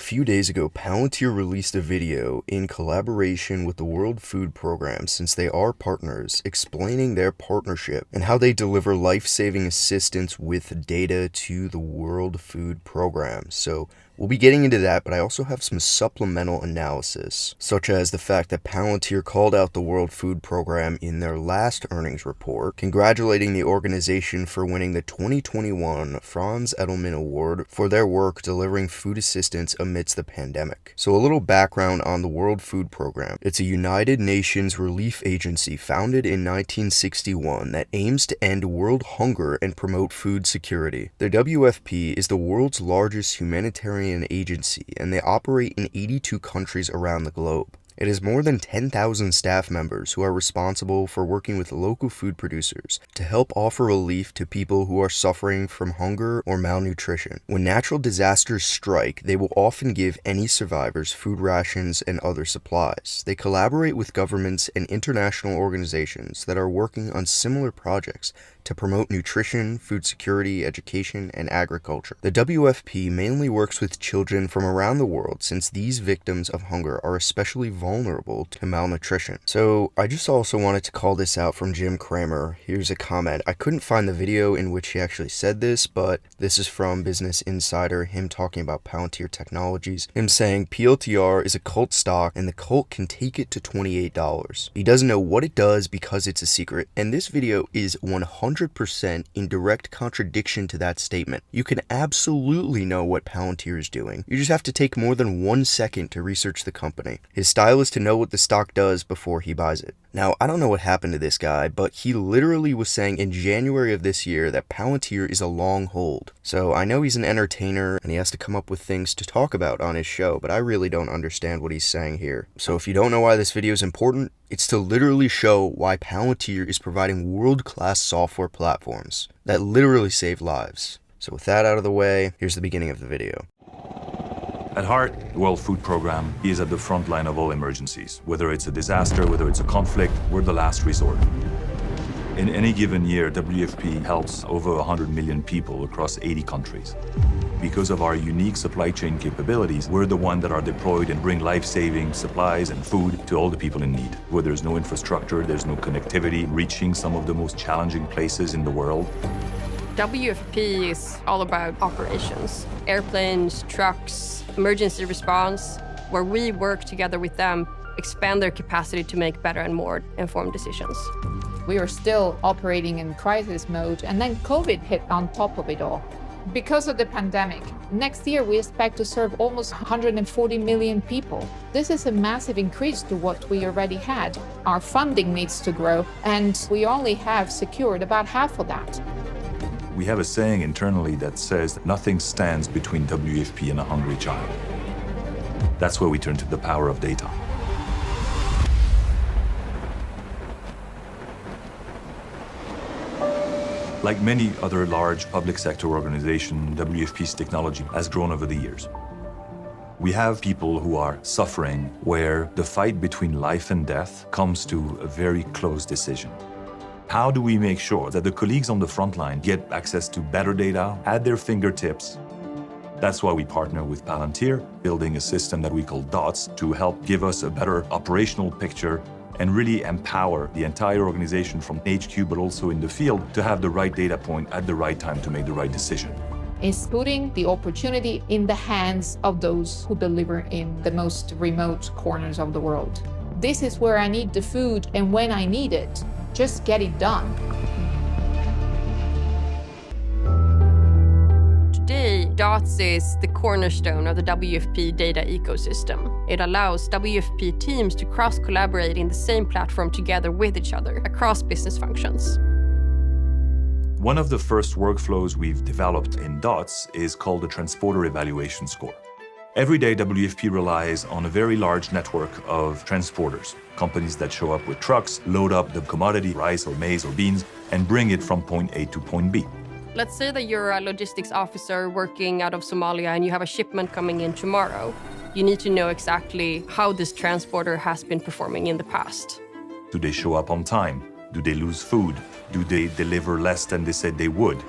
few days ago, Palantir released a video in collaboration with the World Food Program, since they are partners, explaining their partnership and how they deliver life-saving assistance with data to the World Food Program. So we'll be getting into that, but I also have some supplemental analysis, such as the fact that Palantir called out the World Food Program in their last earnings report, congratulating the organization for winning the 2021 Franz Edelman Award for their work delivering food assistance amidst the pandemic. So a little background on the World Food Program. It's a United Nations relief agency founded in 1961 that aims to end world hunger and promote food security. The WFP is the world's largest humanitarian agency, and they operate in 82 countries around the globe. It has more than 10,000 staff members who are responsible for working with local food producers to help offer relief to people who are suffering from hunger or malnutrition. When natural disasters strike, they will often give any survivors food rations and other supplies. They collaborate with governments and international organizations that are working on similar projects to promote nutrition, food security, education, and agriculture. The WFP mainly works with children from around the world, since these victims of hunger are especially vulnerable to malnutrition. So I just also wanted to call this out from Jim Cramer. Here's a comment. I couldn't find the video in which he actually said this, but this is from Business Insider, him talking about Palantir Technologies, him saying PLTR is a cult stock and the cult can take it to $28. He doesn't know what it does because it's a secret, and this video is 100% in direct contradiction to that statement. You can absolutely know what Palantir is doing. You just have to take more than 1 second to research the company. His style is to know what the stock does before he buys it. Now, I don't know what happened to this guy, but he literally was saying in January of this year that Palantir is a long hold. So I know he's an entertainer and he has to come up with things to talk about on his show, but I really don't understand what he's saying here. So if you don't know why this video is important, it's to literally show why Palantir is providing world-class software platforms that literally save lives. So with that out of the way, here's the beginning of the video. At heart, the World Food Program is at the front line of all emergencies. Whether it's a disaster, whether it's a conflict, we're the last resort. In any given year, WFP helps over 100 million people across 80 countries. Because of our unique supply chain capabilities, we're the ones that are deployed and bring life-saving supplies and food to all the people in need. Where there's no infrastructure, there's no connectivity, reaching some of the most challenging places in the world. WFP is all about operations, airplanes, trucks, emergency response, where we work together with them, expand their capacity to make better and more informed decisions. We are still operating in crisis mode, and then COVID hit on top of it all. Because of the pandemic, next year we expect to serve almost 140 million people. This is a massive increase to what we already had. Our funding needs to grow, and we only have secured about half of that. We have a saying internally that says nothing stands between WFP and a hungry child. That's where we turn to the power of data. Like many other large public sector organizations, WFP's technology has grown over the years. We have people who are suffering where the fight between life and death comes to a very close decision. How do we make sure that the colleagues on the front line get access to better data at their fingertips? That's why we partner with Palantir, building a system that we call DOTS to help give us a better operational picture and really empower the entire organization from HQ, but also in the field, to have the right data point at the right time to make the right decision. It's putting the opportunity in the hands of those who deliver in the most remote corners of the world. This is where I need the food, and when I need it, just get it done. Today, DOTS is the cornerstone of the WFP data ecosystem. It allows WFP teams to cross-collaborate in the same platform together with each other across business functions. One of the first workflows we've developed in DOTS is called the Transporter Evaluation Score. Every day, WFP relies on a very large network of transporters, companies that show up with trucks, load up the commodity, rice or maize or beans, and bring it from point A to point B. Let's say that you're a logistics officer working out of Somalia and you have a shipment coming in tomorrow. You need to know exactly how this transporter has been performing in the past. Do they show up on time? Do they lose food? Do they deliver less than they said they would?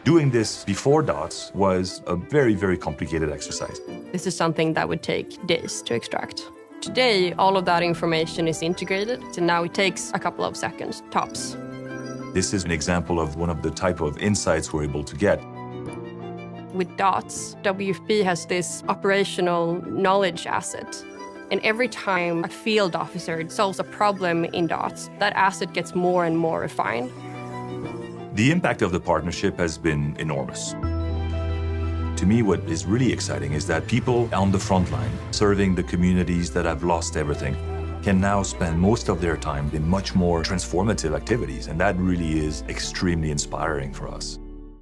Doing this before DOTS was a very, very complicated exercise. This is something that would take days to extract. Today, all of that information is integrated, so now it takes a couple of seconds, tops. This is an example of one of the type of insights we're able to get. With DOTS, WFP has this operational knowledge asset. And every time a field officer solves a problem in DOTS, that asset gets more and more refined. The impact of the partnership has been enormous. To me, what is really exciting is that people on the front line, serving the communities that have lost everything, can now spend most of their time in much more transformative activities, and that really is extremely inspiring for us.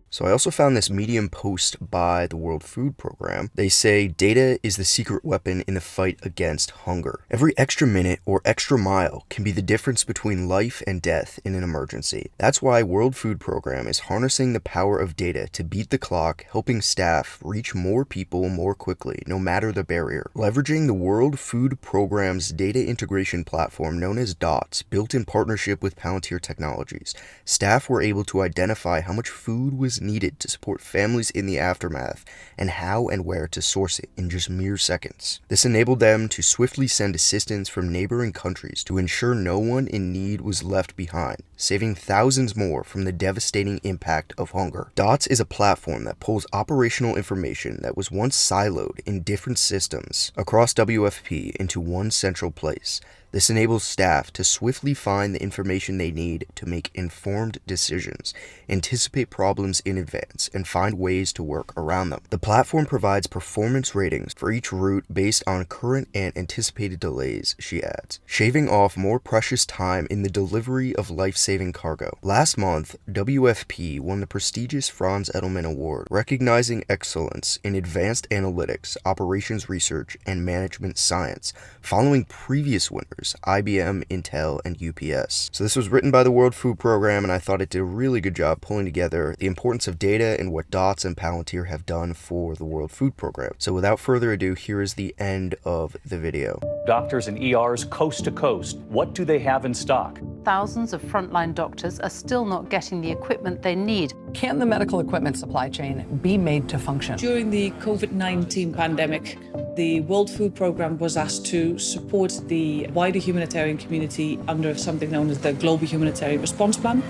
So I also found this Medium post by the World Food Program. They say data is the secret weapon in the fight against hunger. Every extra minute or extra mile can be the difference between life and death in an emergency. That's why World Food Program is harnessing the power of data to beat the clock, helping staff reach more people more quickly, no matter the barrier. Leveraging the World Food Program's data integration platform known as DOTS, built in partnership with Palantir Technologies, staff were able to identify how much food was needed to support families in the aftermath and how and where to source it in just mere seconds. This enabled them to swiftly send assistance from neighboring countries to ensure no one in need was left behind, saving thousands more from the devastating impact of hunger. DOTS is a platform that pulls operational information that was once siloed in different systems across WFP into one central place. This enables staff to swiftly find the information they need to make informed decisions, anticipate problems in advance, and find ways to work around them. The platform provides performance ratings for each route based on current and anticipated delays, she adds, shaving off more precious time in the delivery of life-saving cargo. Last month, WFP won the prestigious Franz Edelman Award, recognizing excellence in advanced analytics, operations research, and management science, following previous winners IBM, Intel, and UPS. So this was written by the World Food Program, and I thought it did a really good job pulling together the importance of data and what DOTS and Palantir have done for the World Food Program. So without further ado, here is the end of the video. Doctors and ERs coast to coast, what do they have in stock? Thousands of frontline doctors are still not getting the equipment they need. Can the medical equipment supply chain be made to function? During the COVID-19 pandemic, the World Food Program was asked to support the wider humanitarian community under something known as the Global Humanitarian Response Plan.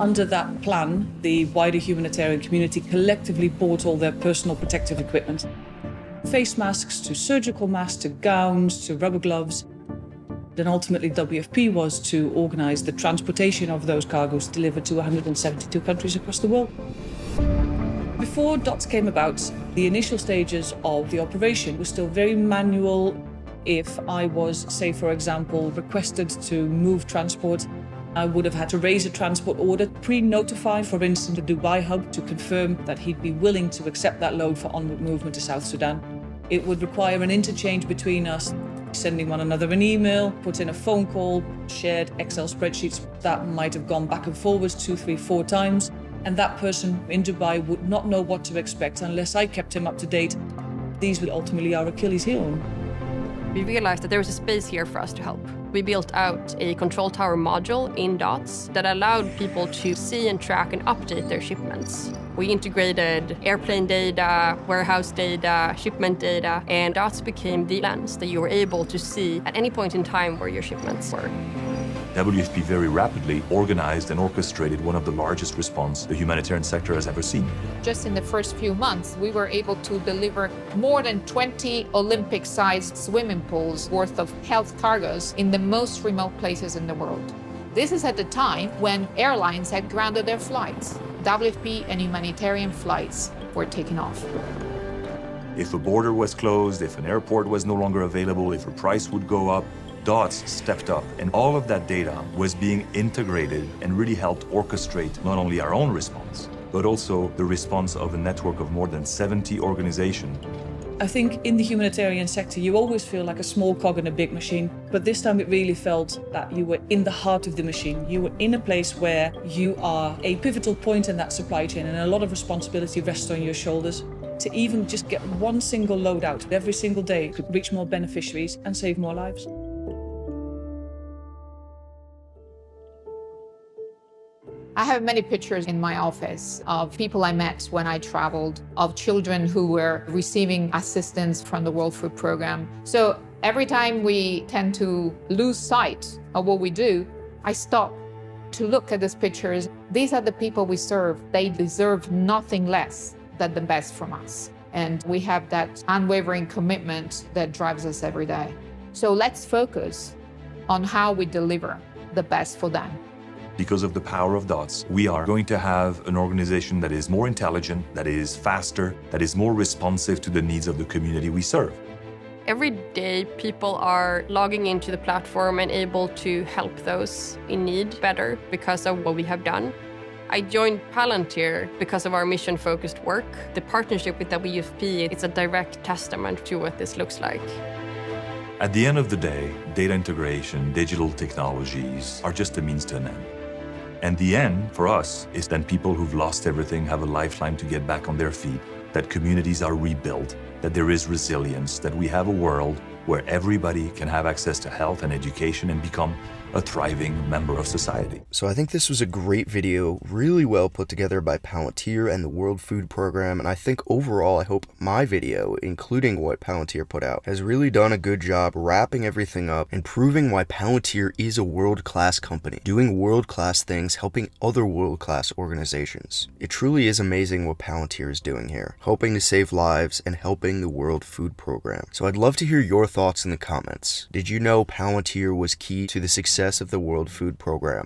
Under that plan, the wider humanitarian community collectively bought all their personal protective equipment. Face masks to surgical masks to gowns to rubber gloves. Then ultimately WFP was to organise the transportation of those cargoes delivered to 172 countries across the world. Before DOTS came about, the initial stages of the operation were still very manual. If I was, say for example, requested to move transport, I would have had to raise a transport order, pre-notify, for instance, the Dubai hub to confirm that he'd be willing to accept that load for onward movement to South Sudan. It would require an interchange between us, sending one another an email, put in a phone call, shared Excel spreadsheets that might have gone back and forwards 2, 3, 4 times. And that person in Dubai would not know what to expect unless I kept him up to date. These were ultimately our Achilles heel. We realized that there was a space here for us to help. We built out a control tower module in DOTS that allowed people to see and track and update their shipments. We integrated airplane data, warehouse data, shipment data, and DOTS became the lens that you were able to see at any point in time where your shipments were. WFP very rapidly organized and orchestrated one of the largest response the humanitarian sector has ever seen. Just in the first few months, we were able to deliver more than 20 Olympic-sized swimming pools worth of health cargoes in the most remote places in the world. This is at the time when airlines had grounded their flights. WFP and humanitarian flights were taken off. If a border was closed, if an airport was no longer available, if a price would go up, DOTS stepped up, and all of that data was being integrated and really helped orchestrate not only our own response, but also the response of a network of more than 70 organizations. I think in the humanitarian sector, you always feel like a small cog in a big machine, but this time it really felt that you were in the heart of the machine. You were in a place where you are a pivotal point in that supply chain, and a lot of responsibility rests on your shoulders. To even just get one single load out every single day could reach more beneficiaries and save more lives. I have many pictures in my office of people I met when I traveled, of children who were receiving assistance from the World Food Program. So every time we tend to lose sight of what we do, I stop to look at these pictures. These are the people we serve. They deserve nothing less than the best from us. And we have that unwavering commitment that drives us every day. So let's focus on how we deliver the best for them. Because of the power of dots, we are going to have an organization that is more intelligent, that is faster, that is more responsive to the needs of the community we serve. Every day, people are logging into the platform and able to help those in need better because of what we have done. I joined Palantir because of our mission-focused work. The partnership with WFP, it's a direct testament to what this looks like. At the end of the day, data integration, digital technologies are just a means to an end. And the end, for us, is then people who've lost everything have a lifeline to get back on their feet, that communities are rebuilt, that there is resilience, that we have a world where everybody can have access to health and education and become a thriving member of society. So I think this was a great video, really well put together by Palantir and the World Food Program, and I think overall I hope my video, including what Palantir put out, has really done a good job wrapping everything up and proving why Palantir is a world-class company, doing world-class things, helping other world-class organizations. It truly is amazing what Palantir is doing here, hoping to save lives and helping the World Food Program. So I'd love to hear your thoughts in the comments. Did you know Palantir was key to the success of the World Food Program?